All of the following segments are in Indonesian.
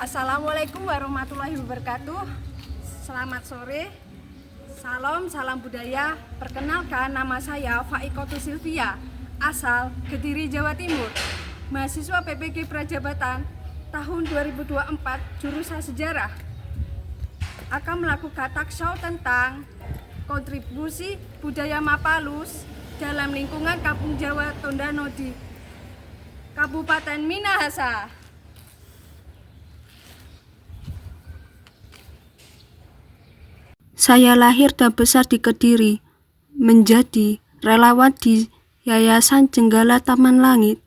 Assalamualaikum warahmatullahi wabarakatuh. Selamat sore. Salam budaya. Perkenalkan, nama saya Faikotu Sylvia, asal Kediri, Jawa Timur. Mahasiswa PPG Prajabatan tahun 2024, jurusan sejarah. Akan melakukan talkshow tentang kontribusi budaya Mapalus dalam lingkungan Kampung Jawa Tondano di Kabupaten Minahasa. Saya lahir dan besar di Kediri, menjadi relawan di Yayasan Jenggala Taman Langit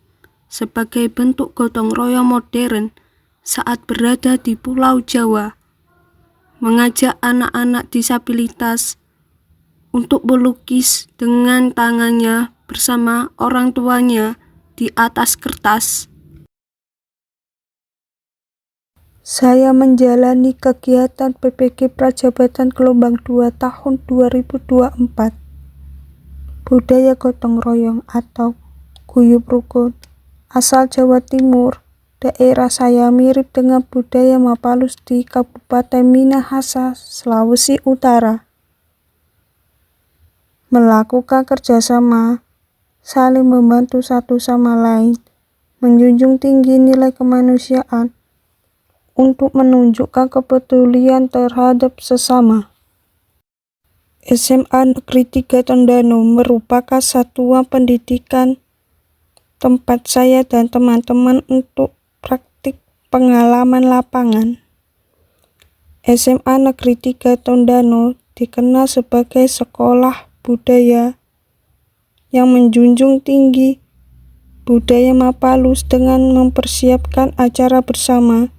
sebagai bentuk gotong royong modern saat berada di Pulau Jawa, mengajak anak-anak disabilitas untuk melukis dengan tangannya bersama orang tuanya di atas kertas. Saya menjalani kegiatan PPG Prajabatan gelombang 2 tahun 2024. Budaya gotong royong atau guyub rukun asal Jawa Timur. Daerah saya mirip dengan budaya Mapalus di Kabupaten Minahasa, Sulawesi Utara. Melakukan kerjasama, saling membantu satu sama lain, menjunjung tinggi nilai kemanusiaan, untuk menunjukkan kepedulian terhadap sesama. SMA Negeri 3 Tondano merupakan satuan pendidikan tempat saya dan teman-teman untuk praktik pengalaman lapangan. SMA Negeri 3 Tondano dikenal sebagai sekolah budaya yang menjunjung tinggi budaya Mapalus dengan mempersiapkan acara bersama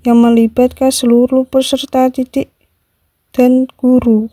yang melibatkan seluruh peserta didik dan guru.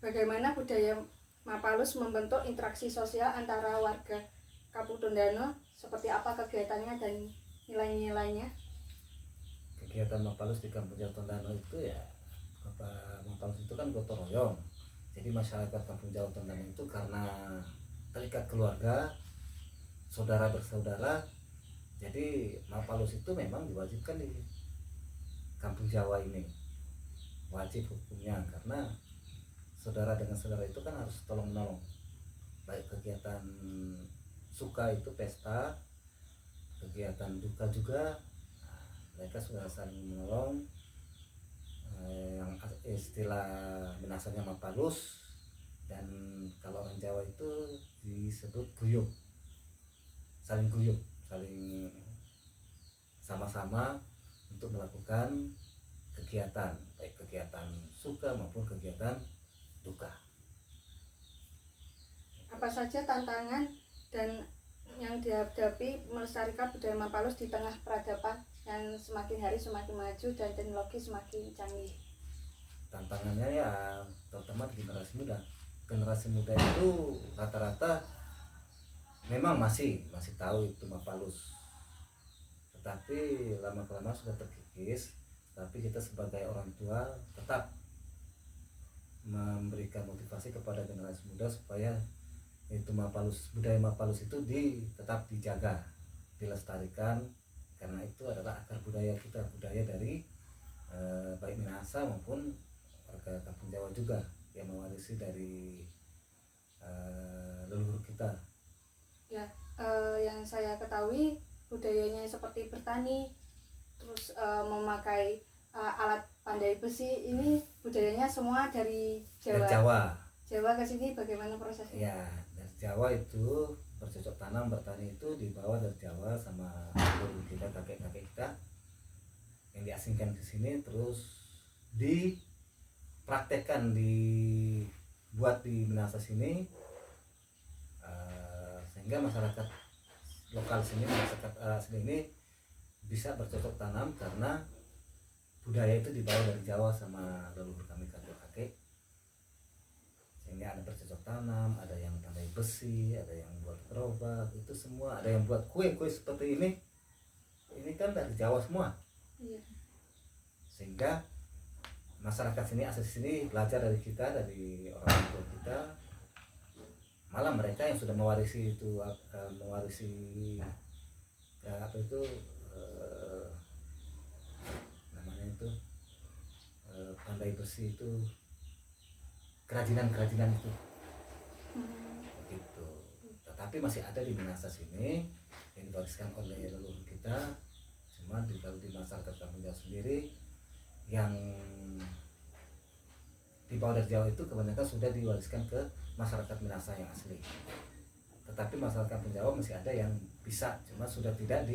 Bagaimana budaya Mapalus membentuk interaksi sosial antara warga Kampung Tondano? Seperti apa kegiatannya dan nilai-nilainya? Kegiatan Mapalus di Kampung Jawa Tondano itu Mapalus itu kan gotong royong. Jadi masyarakat Kampung Jawa Tondano itu karena terikat keluarga, saudara bersaudara, jadi Mapalus itu memang diwajibkan di Kampung Jawa ini, wajib hukumnya, karena saudara dengan saudara itu kan harus tolong menolong, baik kegiatan suka itu pesta, kegiatan dan duka juga. Mereka sudah saling menolong. Yang istilah Minahasanya Mapalus, dan kalau orang Jawa itu disebut guyub, saling guyub, saling sama-sama untuk melakukan kegiatan, baik kegiatan suka maupun kegiatan duka. Apa saja tantangan dan yang dihadapi melestarikan budaya Mapalus di tengah peradaban yang semakin hari semakin maju dan teknologi semakin canggih? Tantangannya ya terutama di generasi muda. Generasi muda itu rata-rata memang masih tahu itu Mapalus, tetapi lama-kelamaan sudah terkikis. Tapi kita sebagai orang tua tetap memberikan motivasi kepada generasi muda supaya itu Mapalus, budaya Mapalus itu tetap dijaga, dilestarikan, karena itu adalah akar budaya kita, budaya dari baik Minahasa maupun warga kampung Jawa juga yang mewarisi dari leluhur kita. Ya, yang saya ketahui budayanya seperti bertani, terus memakai alat pandai besi, ini budayanya semua dari Dari Jawa. Jawa. Ke sini bagaimana prosesnya? Ya, dari Jawa itu bercocok tanam, bertani itu dibawa dari Jawa sama leluhur kita, kakek-kakek kita yang diasingkan ke sini, terus dipraktekkan, dibuat di Minahasa sini, sehingga masyarakat lokal sini, masyarakat asli ini bisa bercocok tanam karena budaya itu dibawa dari Jawa sama leluhur kami, kakek-kakek. Sehingga ada bercocok tanam, ada yang pandai besi, ada yang buat gerobak, itu semua, ada yang buat kue-kue seperti ini kan dari Jawa semua. Iya. Sehingga masyarakat sini, asli sini belajar dari kita, dari orang tua kita. Malah mereka yang sudah mewarisi itu, apa itu namanya itu pandai besi itu, kerajinan itu gitu. Tetapi masih ada di Minahasa sini yang diwariskan oleh leluhur kita. Cuma kalau di masyarakat kampung Jawa sendiri yang dibawa dari Jawa itu kebanyakan sudah diwariskan ke masyarakat Minahasa yang asli. Tetapi masyarakat kampung Jawa masih ada yang bisa, cuma sudah tidak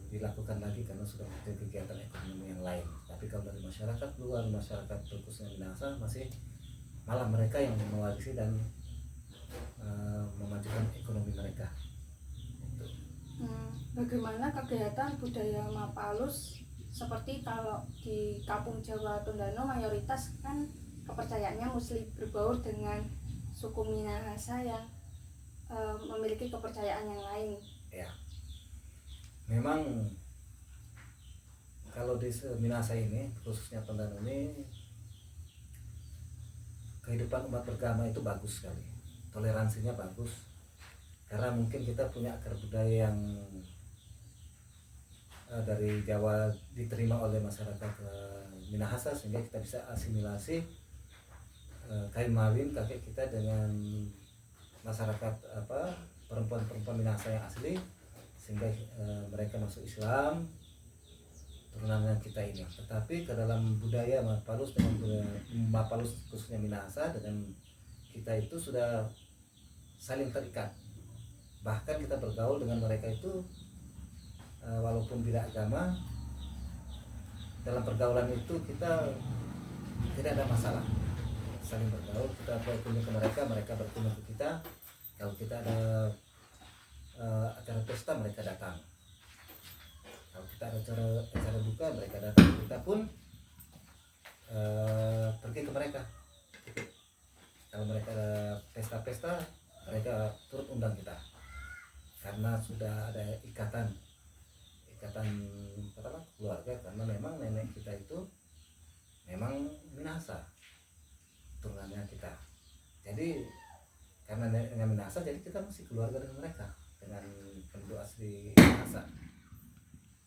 dilakukan lagi karena sudah ada kegiatan ekonomi yang lain. Tapi kalau dari masyarakat luar, masyarakat khususnya Minahasa, masih malah mereka yang mewarisi dan memajukan ekonomi mereka. Itu. Bagaimana kegiatan budaya Mapalus? Seperti kalau di kampung Jawa Tondano mayoritas kan kepercayaannya Muslim, berbaur dengan suku Minahasa yang memiliki kepercayaan yang lain. Ya, memang kalau di Minahasa ini, khususnya Tondano ini, kehidupan umat beragama itu bagus sekali, toleransinya bagus, karena mungkin kita punya akar budaya yang dari Jawa diterima oleh masyarakat Minahasa, sehingga kita bisa asimilasi kain mawin kakek kita dengan masyarakat perempuan-perempuan Minahasa yang asli, sehingga mereka masuk Islam, turunannya kita ini. Tetapi ke dalam budaya Mapalus, dengan budaya Mapalus khususnya Minahasa, dengan kita itu sudah saling terikat. Bahkan kita bergaul dengan mereka itu walaupun beda agama, dalam pergaulan itu kita tidak ada masalah, saling bergaul. Kita berkunjung ke mereka, mereka berkunjung ke kita. Kalau kita ada acara pesta, mereka datang. Kalau kita ada acara duka, mereka datang. Kita pun pergi ke mereka. Kalau mereka ada pesta-pesta, mereka turut undang kita, karena sudah ada ikatan keluarga, karena memang nenek kita itu memang Minahasa turunannya kita. Jadi karena neneknya Minahasa, jadi kita masih keluarga dengan mereka, dengan penduduk asli Minahasa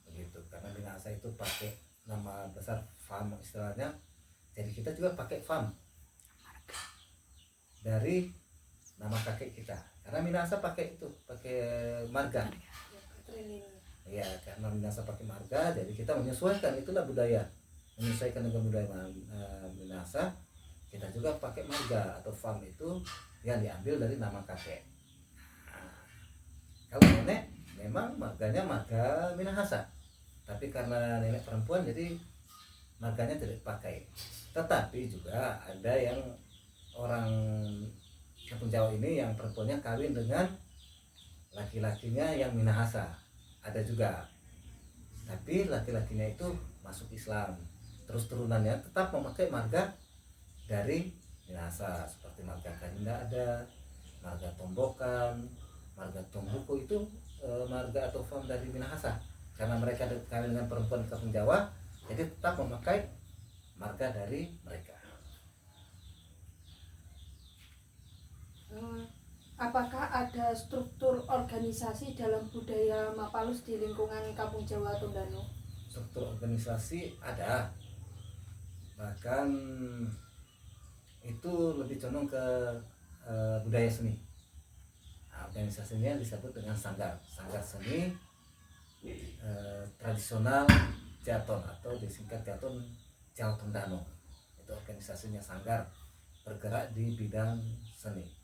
begitu. Karena Minahasa itu pakai nama besar Fam istilahnya, jadi kita juga pakai Fam dari nama kakek kita, karena Minahasa pakai marga. Ya karena Minahasa pakai marga, jadi kita menyesuaikan, itulah budaya, menyesuaikan dengan budaya Minahasa. Kita juga pakai marga atau fam itu yang diambil dari nama kakek. Nah, kalau nenek memang marganya marga Minahasa, tapi karena nenek perempuan jadi marganya tidak dipakai. Tetapi juga ada yang orang kampung Jawa ini yang perempuannya kawin dengan laki-lakinya yang Minahasa, ada juga. Tapi laki-lakinya itu masuk Islam, terus turunannya tetap memakai marga dari Minahasa, seperti marga Kahinda ada, marga Tombokan, marga Tombuku, itu marga atau fam dari Minahasa. Karena mereka kawin dengan perempuan kampung Jawa, jadi tetap memakai marga dari mereka. Apakah ada struktur organisasi dalam budaya Mapalus di lingkungan Kampung Jawa Tondano? Struktur organisasi ada, bahkan itu lebih condong ke budaya seni. Nah, organisasinya disebut dengan sanggar seni tradisional Jaton atau disingkat Jaton Jawa Tondano. Itu organisasinya sanggar, bergerak di bidang seni.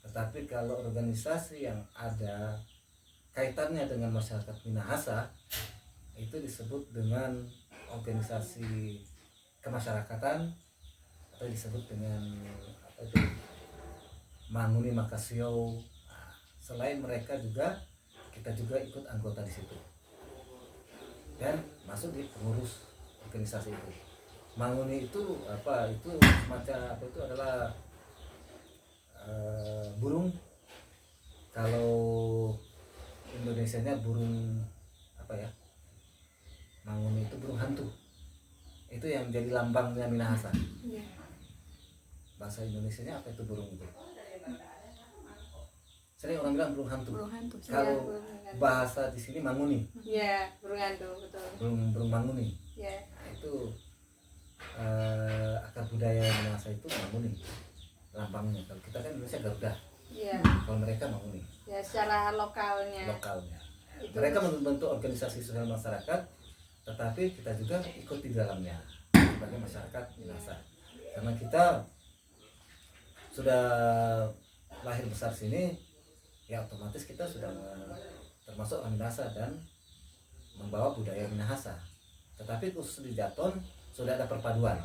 Tetapi kalau organisasi yang ada kaitannya dengan masyarakat Minahasa, itu disebut dengan organisasi kemasyarakatan atau disebut dengan apa itu, Manguni Makasio. Nah, selain mereka juga, kita juga ikut anggota di situ dan masuk di pengurus organisasi itu. Manguni itu apa? Itu semacam apa, itu adalah burung, kalau Indonesianya burung apa ya, Manguni itu burung hantu, itu yang jadi lambangnya Minahasa. Bahasa Indonesianya apa itu burung itu? Sering orang bilang burung hantu. Kalau bahasa di sini Manguni. Ya, burung hantu, betul. Burung Manguni. Ya. Nah, itu akar budaya Minahasa itu Manguni. Lambangnya, kalau kita kan Indonesia Garuda, Ya. kalau mereka Manguni. Ya, secara lokalnya. Itu Mereka membentuk organisasi sosial masyarakat, tetapi kita juga ikut di dalamnya sebagai masyarakat Minahasa. Karena kita sudah lahir besar sini, ya otomatis kita sudah termasuk orang Minahasa dan membawa budaya Minahasa. Tetapi khusus di Jaton sudah ada perpaduan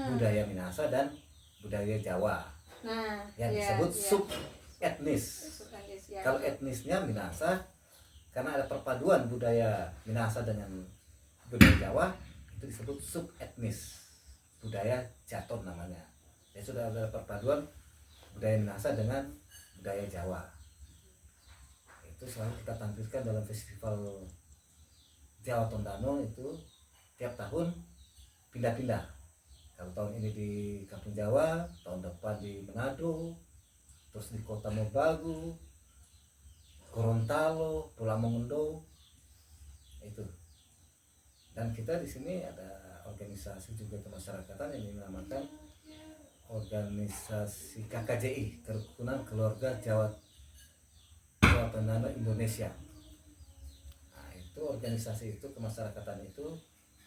budaya Minahasa dan budaya Jawa, yang disebut sub etnis. Ya. Kalau etnisnya Minahasa, karena ada perpaduan budaya Minahasa dengan budaya Jawa, itu disebut sub etnis budaya Jaton namanya. Ya, sudah ada perpaduan budaya Minahasa dengan budaya Jawa. Itu selalu kita tampilkan dalam festival Jawa Tondano, itu tiap tahun pindah-pindah. Kalau tahun ini di Kampung Jawa, tahun depan di Manado, terus di Kota Mobagu, Gorontalo, Pulau Mongondo, itu. Dan kita di sini ada organisasi juga kemasyarakatan yang dinamakan organisasi KKJI, Kerukunan Keluarga Jawa Tondano Indonesia. Nah, itu organisasi itu kemasyarakatan itu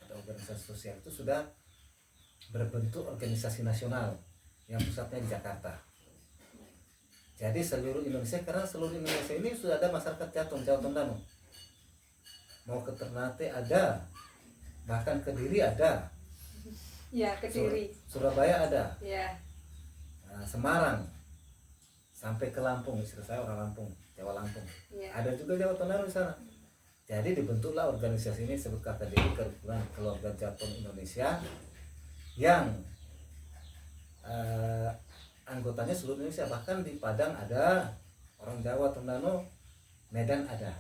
atau organisasi sosial itu sudah berbentuk organisasi nasional yang pusatnya di Jakarta. Jadi seluruh Indonesia, karena seluruh Indonesia ini sudah ada masyarakat Jaton, Jawa Tondano. Mau ke Ternate ada, bahkan Kediri ada. Ya, Kediri. Surabaya ada. Ya. Semarang sampai ke Lampung, istri saya orang Lampung, Jawa Lampung. Ya. Ada juga Jawa Tondano di sana. Jadi dibentuklah organisasi ini, disebut KKDI, Kerukunan Keluarga Jaton Indonesia, yang anggotanya seluruh Indonesia. Bahkan di Padang ada orang Jawa Tondano, Medan ada,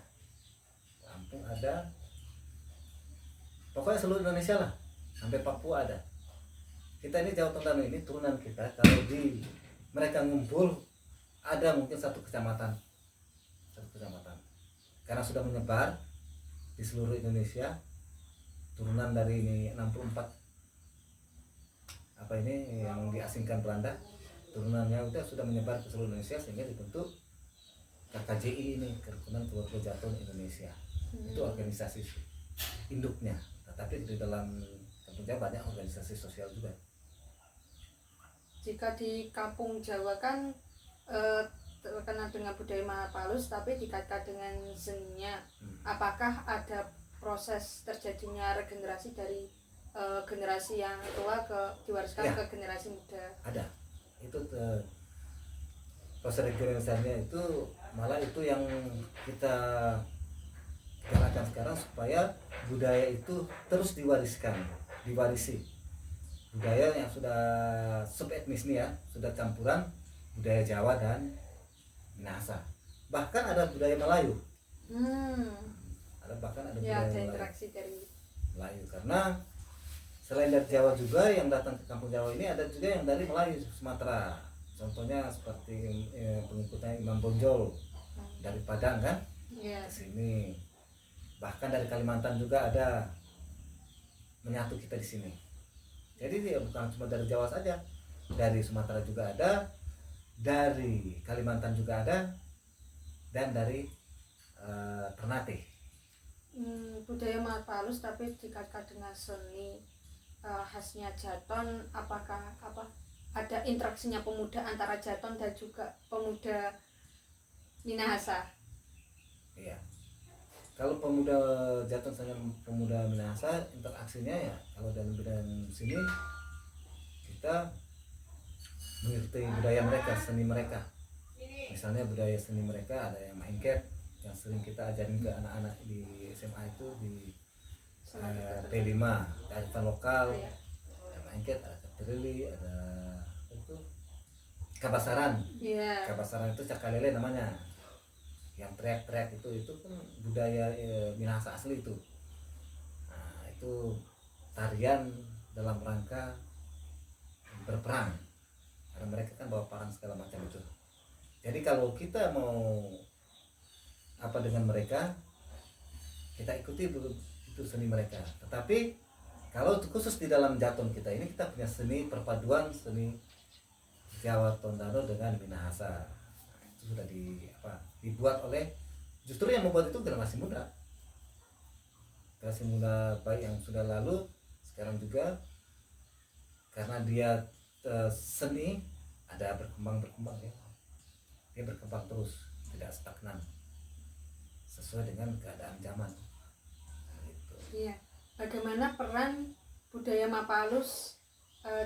Lampung ada, pokoknya seluruh Indonesia lah, sampai Papua ada. Kita ini Jawa Tondano ini turunan kita, kalau di mereka ngumpul ada mungkin satu kecamatan, karena sudah menyebar di seluruh Indonesia, turunan dari ini 64 apa ini yang diasingkan Belanda, turunannya sudah menyebar ke seluruh Indonesia, sehingga dibentuk KKJI ini, Kerukunan Keluarga Jaton Indonesia. Itu organisasi induknya. Tetapi di dalam Kampung Jawa banyak organisasi sosial juga. Jika di kampung Jawa kan terkenal dengan budaya Mapalus, tapi dikaitkan dengan seninya. Apakah ada proses terjadinya regenerasi dari generasi yang tua diwariskan Ya. ke generasi muda? Ada. Itu proses regenerasinya itu malah itu yang kita gerakan sekarang supaya budaya itu terus diwarisi. Budaya yang sudah subetnis nih ya, sudah campuran budaya Jawa dan Minahasa. Bahkan ada budaya Melayu. Bahkan ada Ya, budaya ada Melayu. interaksi dari Melayu karena selain dari Jawa juga yang datang ke Kampung Jawa ini ada juga yang dari Melayu Sumatera. Contohnya seperti pengikutnya Imam Bonjol dari Padang kan ya. ke sini. Bahkan dari Kalimantan juga ada menyatu kita di sini. Jadi ya bukan cuma dari Jawa saja, dari Sumatera juga ada, dari Kalimantan juga ada, dan dari Ternate. Budaya Mapalus tapi dikaitkan dengan seni khasnya Jaton. Apakah ada interaksinya pemuda antara Jaton dan juga pemuda Minahasa? Iya. Kalau pemuda Jaton sama pemuda Minahasa interaksinya ya kalau dalam bidang sini kita mengikuti budaya mereka, seni mereka. Misalnya budaya seni mereka ada yang maingket yang sering kita ajarin ke anak-anak di SMA itu di P5 kearifan lokal. Ada maingket, ada katrili, ada itu kabasaran. Iya. Kabasaran itu cakalele namanya. Yang teriak-teriak itu kan budaya Minahasa asli itu. Nah, itu tarian dalam rangka berperang karena mereka kan bawa parang segala macam itu. Jadi kalau kita mau apa dengan mereka, kita ikuti dulu itu seni mereka. Tetapi kalau khusus di dalam Jaton kita ini kita punya seni perpaduan seni Jawa Tondano dengan Minahasa. Itu sudah dibuat oleh justru yang membuat itu generasi muda baik yang sudah lalu sekarang juga karena dia seni ada berkembang ya, dia berkembang terus tidak stagnan sesuai dengan keadaan zaman gitu. Iya. Bagaimana peran budaya Mapalus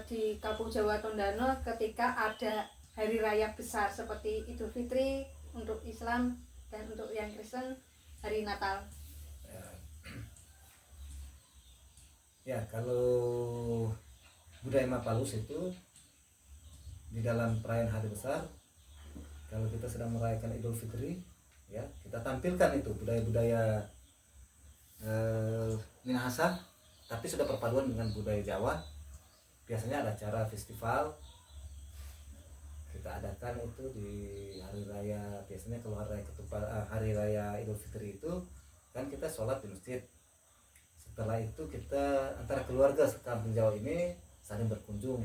di Kampung Jawa Tondano ketika ada hari raya besar seperti Idul Fitri untuk Islam dan untuk yang Kristen hari Natal? Ya, kalau budaya Mapalus itu di dalam perayaan hari besar, kalau kita sedang merayakan Idul Fitri, ya kita tampilkan itu budaya-budaya Minahasa, tapi sudah perpaduan dengan budaya Jawa. Biasanya ada acara festival. Kita adakan itu di hari raya, biasanya kalau hari raya Idul Fitri itu kan kita sholat di masjid. Setelah itu kita antara keluarga sekampung Jawa ini saling berkunjung,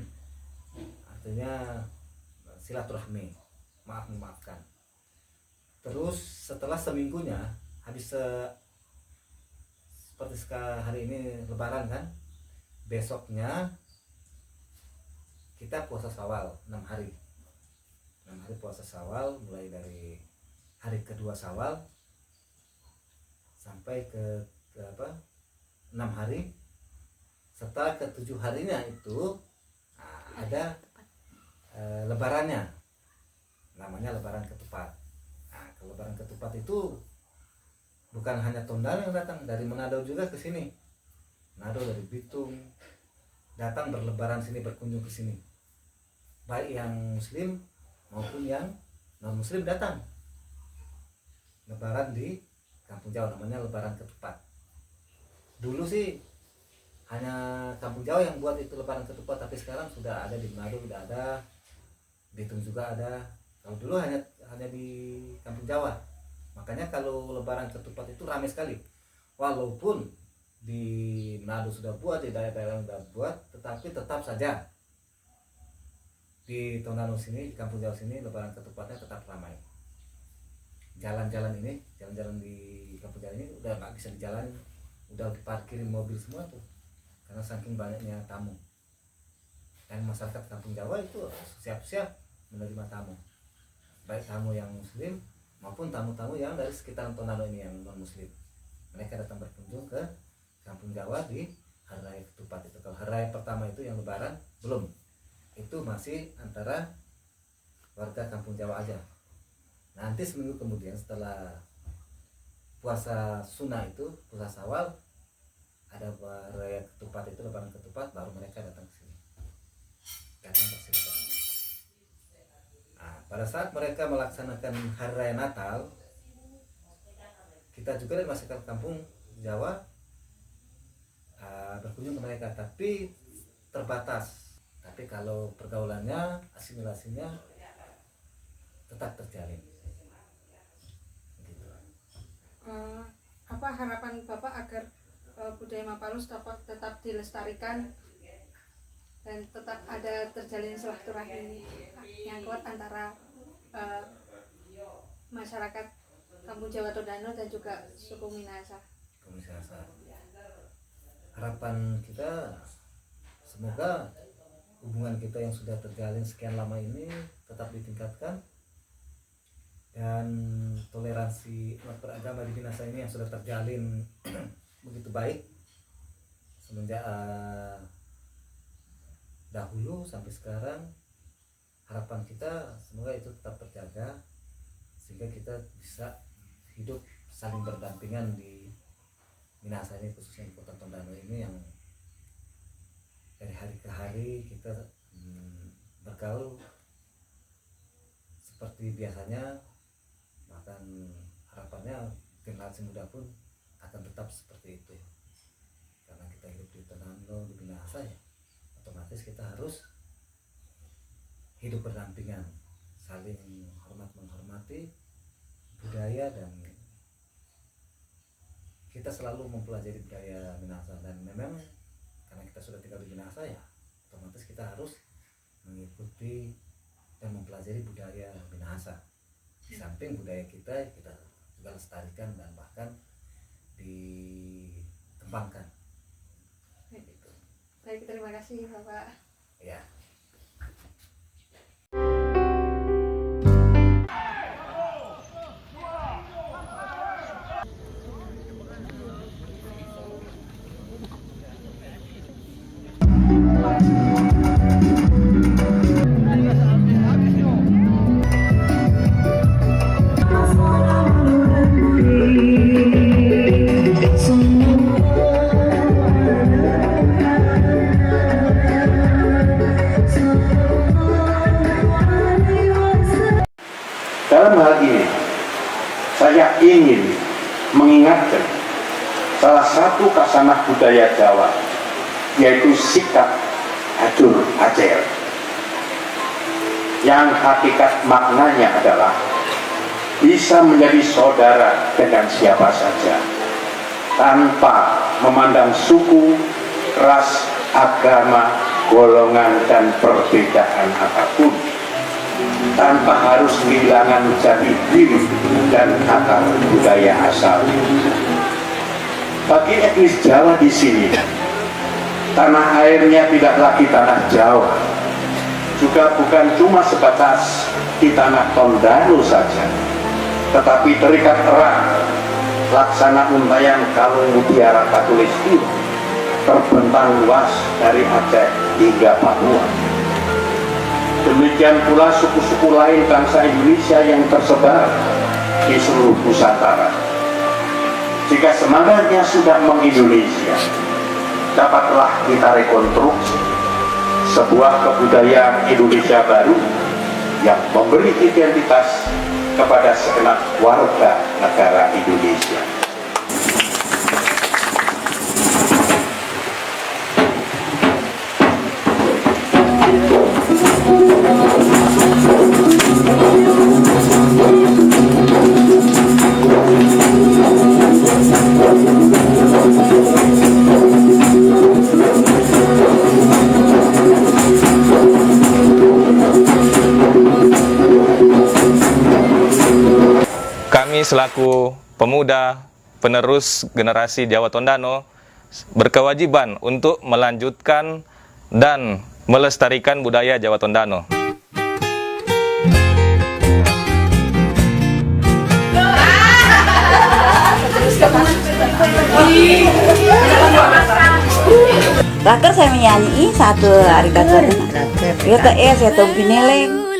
artinya silaturahmi, maafkan. Terus setelah seminggunya habis seperti hari ini Lebaran kan, besoknya kita puasa Syawal 6 hari. 6 hari puasa Syawal, mulai dari hari kedua Syawal sampai ke 6 hari. Setelah ke-7 harinya itu ada lebarannya, namanya Lebaran Ketupat. Nah, Lebaran Ketupat itu bukan hanya Tondano yang datang, dari Manado juga ke sini. Manado dari Bitung datang berlebaran sini, berkunjung ke sini. Baik yang muslim maupun yang non muslim datang lebaran di Kampung Jawa, namanya Lebaran Ketupat. Dulu sih hanya Kampung Jawa yang buat itu Lebaran Ketupat, tapi sekarang sudah ada di Manado, sudah ada, Bitung juga ada. Kalau dulu hanya di Kampung Jawa. Makanya kalau Lebaran Ketupat itu ramai sekali. Walaupun di Manado sudah buat, di daerah-daerah sudah buat, tetapi tetap saja di Tondano sini, di Kampung Jawa sini, Lebaran Ketupatnya tetap ramai. Jalan-jalan di Kampung Jawa ini udah udah nggak bisa dijalan, udah diparkirin mobil semua tuh karena saking banyaknya tamu. Dan masyarakat Kampung Jawa itu siap-siap menerima tamu, baik tamu yang muslim maupun tamu-tamu yang dari sekitaran Tondano ini yang non muslim. Mereka datang berkunjung ke Kampung Jawa di Hari Raya Ketupat itu. Kalau hari raya pertama itu yang Lebaran belum, itu masih antara warga Kampung Jawa aja. Nanti seminggu kemudian setelah puasa sunnah itu, puasa Syawal, ada hari raya Ketupat itu, Lebaran Ketupat, baru mereka datang ke sini, datang bersilaturahmi. Nah, pada saat mereka melaksanakan hari raya Natal, kita juga dari masyarakat Kampung Jawa berkunjung ke mereka, tapi terbatas. Tapi kalau pergaulannya, asimilasinya tetap terjalin. Gitu. Apa harapan Bapak agar budaya Mapalus tetap dilestarikan dan tetap ada terjalin silaturahmi yang kuat antara masyarakat Kampung Jawa Tondano dan juga suku Minahasa? Harapan kita semoga hubungan kita yang sudah terjalin sekian lama ini tetap ditingkatkan, dan toleransi umat beragama di Minahasa ini yang sudah terjalin begitu baik semenjak dahulu sampai sekarang. Harapan kita semoga itu tetap terjaga sehingga kita bisa hidup saling berdampingan di Minahasa ini, khususnya di Kota Tondano ini yang dari hari ke hari kita bergaul seperti biasanya. Bahkan harapannya generasi muda pun akan tetap seperti itu, karena kita hidup di Tondano, di Minahasa, ya otomatis kita harus hidup berdampingan, saling hormat menghormati budaya, dan kita selalu mempelajari budaya Minahasa. Dan memang karena kita sudah tinggal di Minahasa, ya otomatis kita harus mengikuti dan mempelajari budaya Minahasa. Di samping budaya kita juga lestarikan dan bahkan dikembangkan. Gitu. Baik, terima kasih Bapak. Ya. Dalam hal ini, saya ingin mengingatkan salah satu kasanah budaya Jawa, yaitu sikap hadur hajar, yang hakikat maknanya adalah bisa menjadi saudara dengan siapa saja, tanpa memandang suku, ras, agama, golongan, dan perbedaan apapun, tanpa harus kehilangan jati diri dan akar budaya asal. Bagi etnis Jawa di sini, tanah airnya tidak lagi tanah Jawa, juga bukan cuma sebatas di tanah Tondano saja, tetapi terikat erat laksana untayan Kalung Mutiara Katulistiwa terbentang luas dari Aceh hingga Papua. Demikian pula suku-suku lain bangsa Indonesia yang tersebar di seluruh Nusantara. Jika semangatnya sudah mengindonesia, dapatlah kita rekonstruksi sebuah kebudayaan Indonesia baru yang memberi identitas kepada segenap warga negara Indonesia. Kami selaku pemuda penerus generasi Jawa Tondano berkewajiban untuk melanjutkan dan melestarikan budaya Jawa Tondano. Raker saya menyanyi satu hari kakak. Ya tak saya tahu bineleng.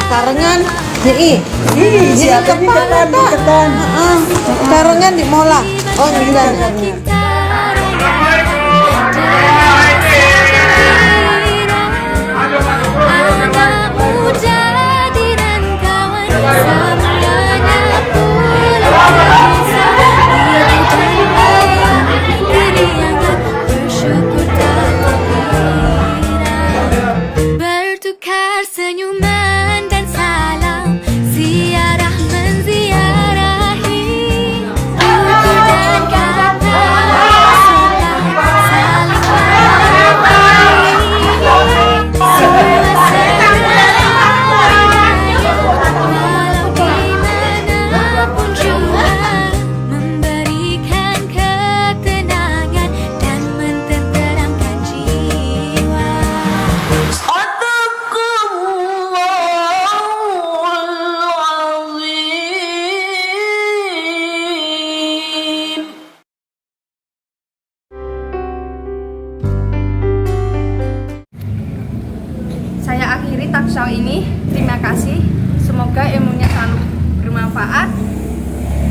Karangan di ketan. Karangan di mola. Oh enggak. Bertukar senyuman dan salam, ziarah menziarahi, tutur dan kata saling menghargai. Walau dimanapun jua, memberikan ketenangan dan mententeramkan jiwa. Saya akhiri talk show ini. Terima kasih. Semoga ilmunya selalu bermanfaat.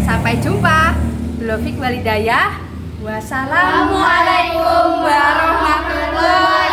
Sampai jumpa. Taufik walhidayah. Wassalamualaikum warahmatullahi